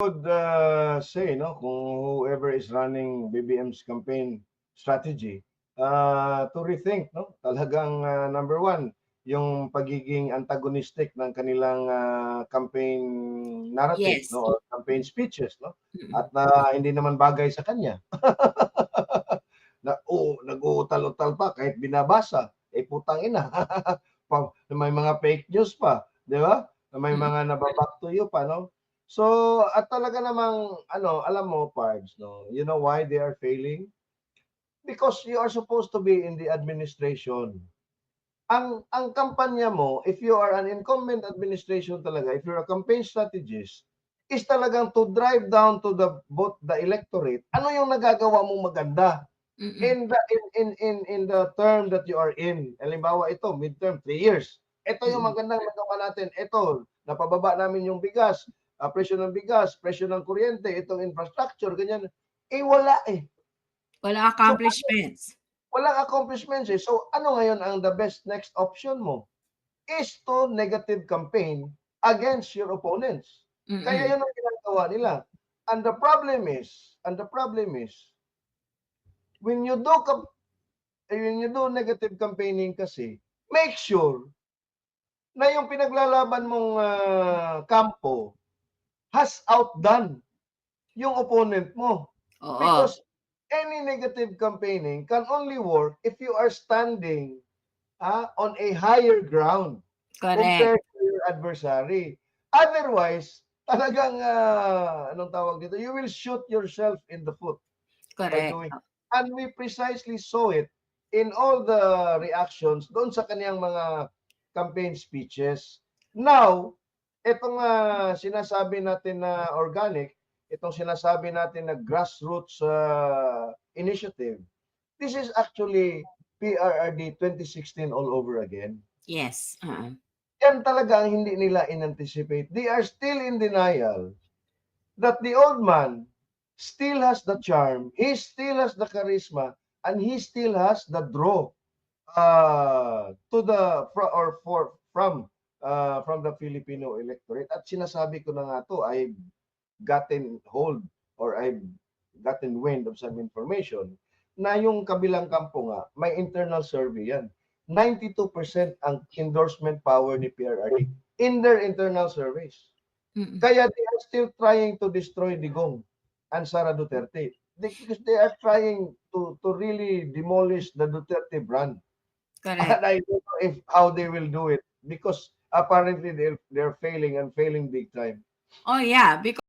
Would say, no, kung whoever is running BBM's campaign strategy, to rethink, no, talagang number one, yung pagiging antagonistic ng kanilang campaign narrative, Yes. no, or campaign speeches, no, Mm. at hindi naman bagay sa kanya. Nag-uutal-utal pa kahit binabasa, putang ina. May mga fake news pa, di ba? May Mm. mga nababack to you pa, no? So, at talaga namang ano, alam mo, Pards, no, you know why they are failing? Because you are supposed to be in the administration. Ang kampanya mo, if you are an incumbent administration talaga, if you're a campaign strategist, is talagang to drive down to the vote, the electorate, ano yung nagagawa mong maganda Mm. in the term that you are in. Halimbawa ito, midterm, 3 years. Ito yung Mm. magandang nagawa natin. Ito, napababa namin yung bigas, presyo ng bigas, presyo ng kuryente, itong infrastructure, ganyan. Wala eh. Walang So, accomplishments. walang accomplishments eh. So, ano ngayon ang the best next option mo? Is to negative campaign against your opponents. Kaya Mm. yun ang ginagawa nila. And the problem is, when you do negative campaigning kasi, make sure na yung pinaglalaban mong kampo has outdone yung opponent mo. Oo. Because any negative campaigning can only work if you are standing on a higher ground Correct. compared to your adversary. Otherwise, talagang, anong tawag dito, you will shoot yourself in the foot by Correct. doing. And we precisely saw it in all the reactions doon sa kaniyang mga campaign speeches. Now, itong sinasabi natin na organic, itong sinasabi natin na grassroots initiative, this is actually PRRD 2016 all over again. Yes. Yan talaga ang hindi nila in-anticipate. They are still in denial that the old man still has the charm, he still has the charisma, and he still has the draw to the from the Filipino electorate. At sinasabi ko na nga to, I've gotten hold or I've gotten wind of some information na yung kabilang kampo nga, may internal survey yan. 92% ang endorsement power ni PRRD in their internal surveys. Mm. Kaya they are still trying to destroy Digong and Sara Duterte. Because they are trying to really demolish the Duterte brand. Correct. And I don't know if how they will do it because apparently they're failing and failing big time. Oh yeah, because